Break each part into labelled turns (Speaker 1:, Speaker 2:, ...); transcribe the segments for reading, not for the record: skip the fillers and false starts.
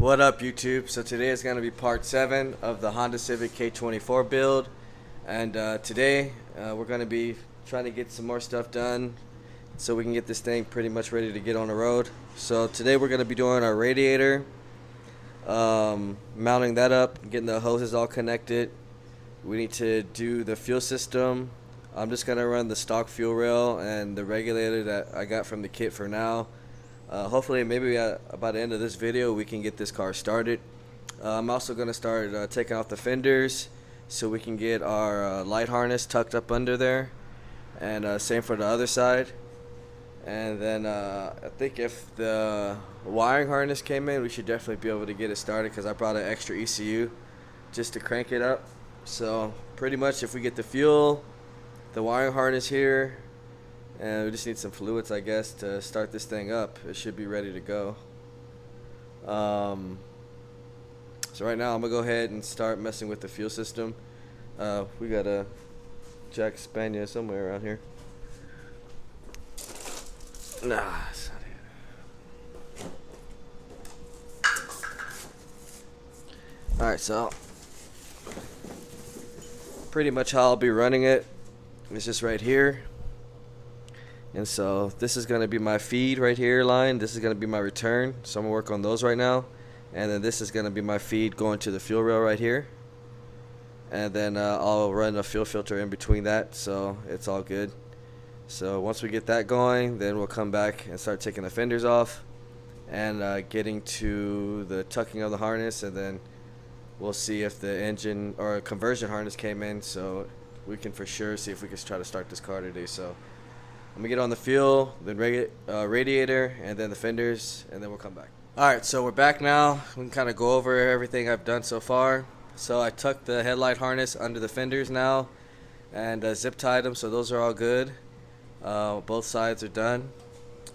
Speaker 1: What up, YouTube? So today is going to be part 7 of the Honda Civic K24 build, and today we're going to be trying to get some more stuff done so we can get this thing pretty much ready to get on the road. So today we're going to be doing our radiator, mounting that up, getting the hoses all connected. We need to do the fuel system. I'm just going to run the stock fuel rail and the regulator that I got from the kit for now. Hopefully maybe by the end of this video we can get this car started. I'm also going to start taking off the fenders so we can get our light harness tucked up under there, and same for the other side. And then I think if the wiring harness came in, we should definitely be able to get it started, because I brought an extra ECU just to crank it up. So pretty much if we get the fuel, the wiring harness here, and we just need some fluids, I guess, to start this thing up, it should be ready to go. So right now I'm gonna go ahead and start messing with the fuel system. We got a Jack Spaniel somewhere around here. Nah, it's not here. Alright, so pretty much how I'll be running it is just right here. And so this is going to be my feed right here line. This is going to be my return. So I'm going to work on those right now. And then this is going to be my feed going to the fuel rail right here. And then I'll run a fuel filter in between that, so it's all good. So once we get that going, then we'll come back and start taking the fenders off and getting to the tucking of the harness. And then we'll see if the engine or conversion harness came in, so we can for sure see if we can try to start this car today. So I'm gonna get on the fuel, then radiator, and then the fenders, and then we'll come back. Alright, so we're back now. We can kind of go over everything I've done so far. So I tucked the headlight harness under the fenders now and zip tied them, so those are all good. Both sides are done.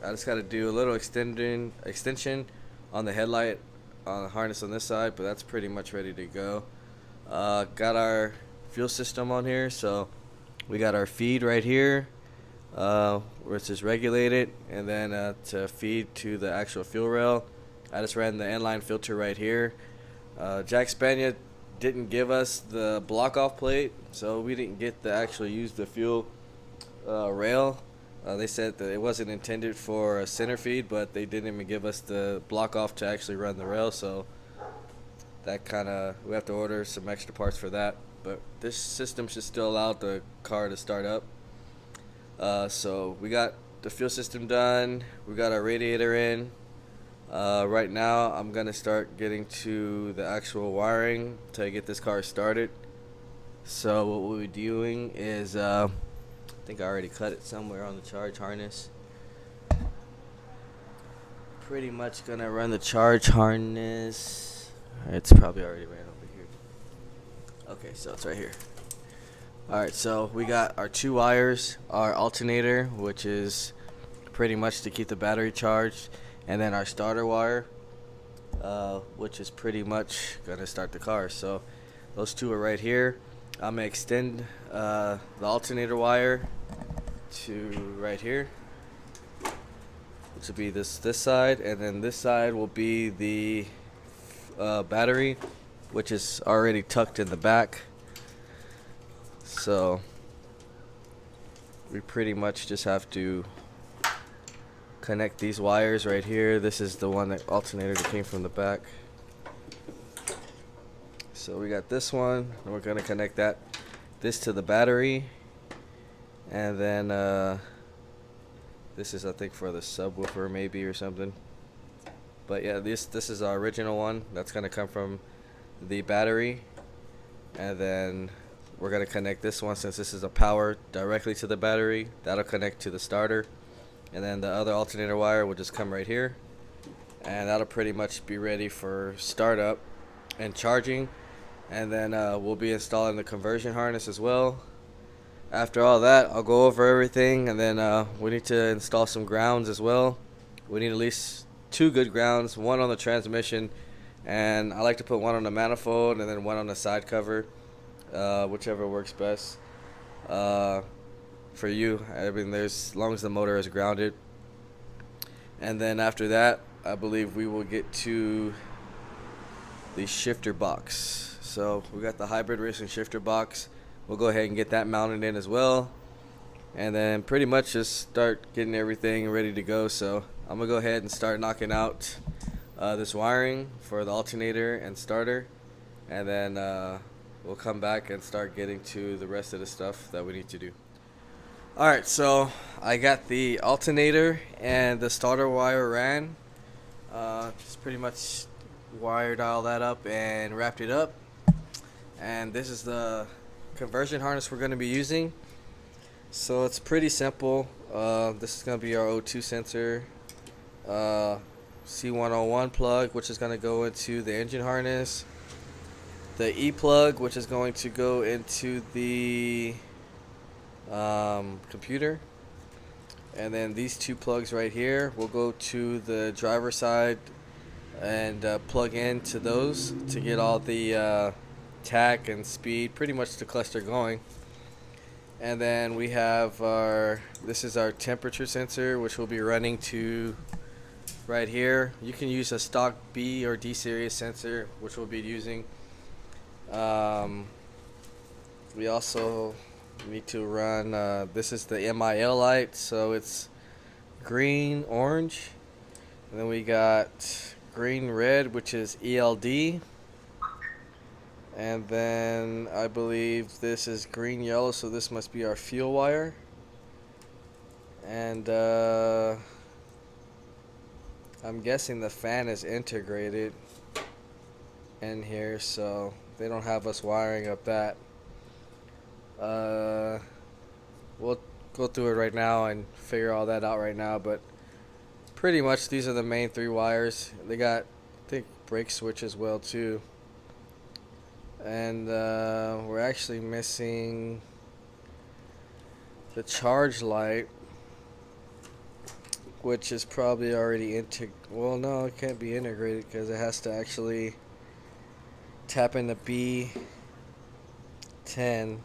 Speaker 1: I just got to do a little extension on the headlight on the harness on this side, but that's pretty much ready to go. Got our fuel system on here, so we got our feed right here, where it's just regulated, and then to feed to the actual fuel rail, I just ran the inline filter right here. Jack Spaniel didn't give us the block off plate, so we didn't get to actually use the fuel rail. They said that it wasn't intended for a center feed, but they didn't even give us the block off to actually run the rail, so that we have to order some extra parts for that. But this system should still allow the car to start up. So we got the fuel system done, we got our radiator in. Right now I'm gonna start getting to the actual wiring to get this car started. So what we'll be doing is I think I already cut it somewhere on the charge harness. Pretty much gonna run the charge harness. It's probably already ran over here. Okay, so it's right here. Alright, so we got our 2 wires, our alternator, which is pretty much to keep the battery charged, and then our starter wire, which is pretty much going to start the car. So those 2 are right here. I'm going to extend the alternator wire to right here, which will be this side, and then this side will be the battery, which is already tucked in the back. So we pretty much just have to connect these wires right here. This is the one that alternator that came from the back. So we got this one, and we're gonna connect this to the battery, and then this is, I think, for the subwoofer maybe or something. But yeah, this is our original one that's gonna come from the battery, and then we're going to connect this one, since this is a power, directly to the battery. That'll connect to the starter. And then the other alternator wire will just come right here. And that'll pretty much be ready for startup and charging. And then we'll be installing the conversion harness as well. After all that, I'll go over everything. And then we need to install some grounds as well. We need at least 2 good grounds. One on the transmission. And I like to put one on the manifold and then one on the side cover. Whichever works best for you. I mean, as long as the motor is grounded. And then after that, I believe we will get to the shifter box. So we got the hybrid racing shifter box. We'll go ahead and get that mounted in as well, and then pretty much just start getting everything ready to go. So I'm gonna go ahead and start knocking out this wiring for the alternator and starter, and then we'll come back and start getting to the rest of the stuff that we need to do. Alright, so I got the alternator and the starter wire ran. Just pretty much wired all that up and wrapped it up. And this is the conversion harness we're going to be using. So it's pretty simple. This is going to be our O2 sensor, C101 plug, which is going to go into the engine harness, the E plug, which is going to go into the computer, and then these two plugs right here will go to the driver side and plug into those to get all the tack and speed, pretty much the cluster going. And then we have this is our temperature sensor, which will be running to right here. You can use a stock B or D series sensor, which we'll be using. We also need to run this is the MIL light, so it's green orange, and then we got green red, which is ELD, and then I believe this is green yellow, so this must be our fuel wire. And I'm guessing the fan is integrated in here, so they don't have us wiring up that. We'll go through it right now and figure all that out right now, but pretty much these are the main three wires. They got, I think, brake switch as well too. And we're actually missing the charge light, which is probably already well, no, it can't be integrated because it has to actually tap into B10.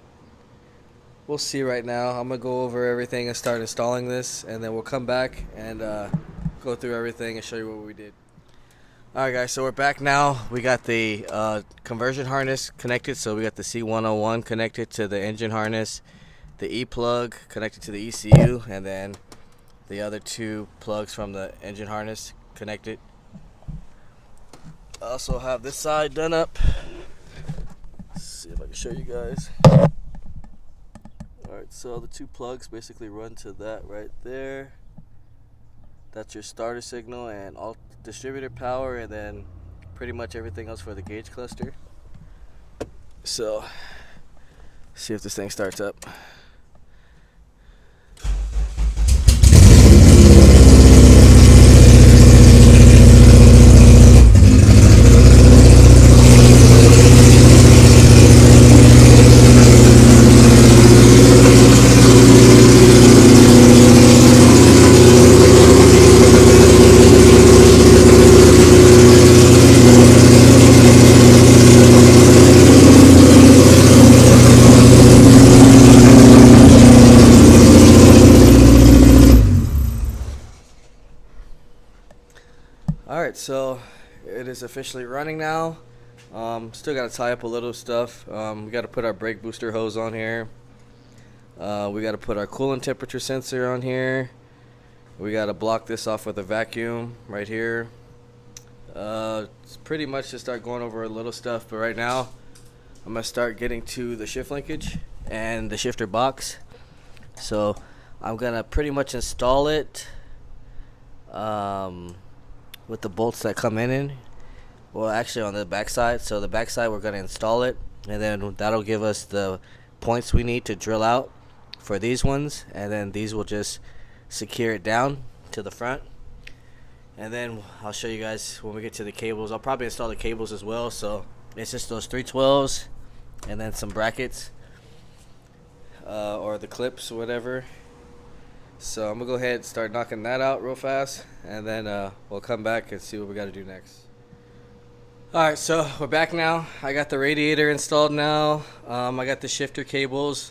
Speaker 1: We'll see right now. I'm gonna go over everything and start installing this, and then we'll come back and go through everything and show you what we did. Alright guys, so we're back now. We got the conversion harness connected, so we got the C101 connected to the engine harness, the E plug connected to the ECU, and then the other two plugs from the engine harness connected. I also have this side done up. Let's see if I can show you guys. Alright, so the two plugs basically run to that right there. That's your starter signal and all distributor power, and then pretty much everything else for the gauge cluster. So, see if this thing starts up. Alright, so it is officially running now. Still got to tie up a little stuff. We got to put our brake booster hose on here. We got to put our coolant temperature sensor on here. We got to block this off with a vacuum right here. It's pretty much just start going over a little stuff, but right now I'm going to start getting to the shift linkage and the shifter box. So I'm going to pretty much install it with the bolts that come in. Well, actually on the back side. So the back side we're going to install it, and then that'll give us the points we need to drill out for these ones, and then these will just secure it down to the front. And then I'll show you guys when we get to the cables. I'll probably install the cables as well. So it's just those 312s and then some brackets or the clips or whatever. So I'm gonna go ahead and start knocking that out real fast, and then we'll come back and see what we got to do next. Alright, so we're back now. I got the radiator installed now. I got the shifter cables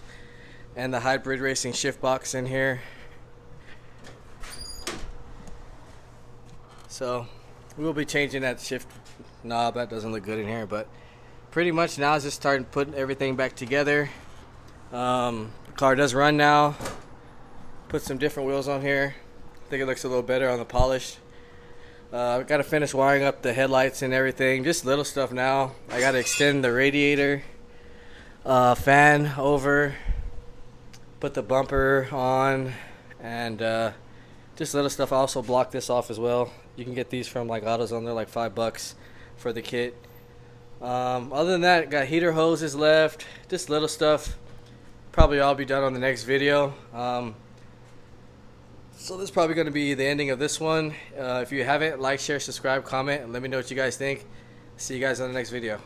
Speaker 1: and the hybrid racing shift box in here. So we will be changing that shift
Speaker 2: knob. That doesn't look good in here, but pretty much now is just starting putting everything back together. The car does run now. Put some different wheels on here. I think it looks a little better on the polished. I've got to finish wiring up the headlights and everything. Just little stuff now. I got to extend the radiator fan over, put the bumper on, and just little stuff. I also block this off as well. You can get these from like AutoZone. They're like $5 for the kit. Other than that, got heater hoses left. Just little stuff. Probably all be done on the next video. So this is probably going to be the ending of this one. If you haven't, like, share, subscribe, comment, and let me know what you guys think. See you guys on the next video.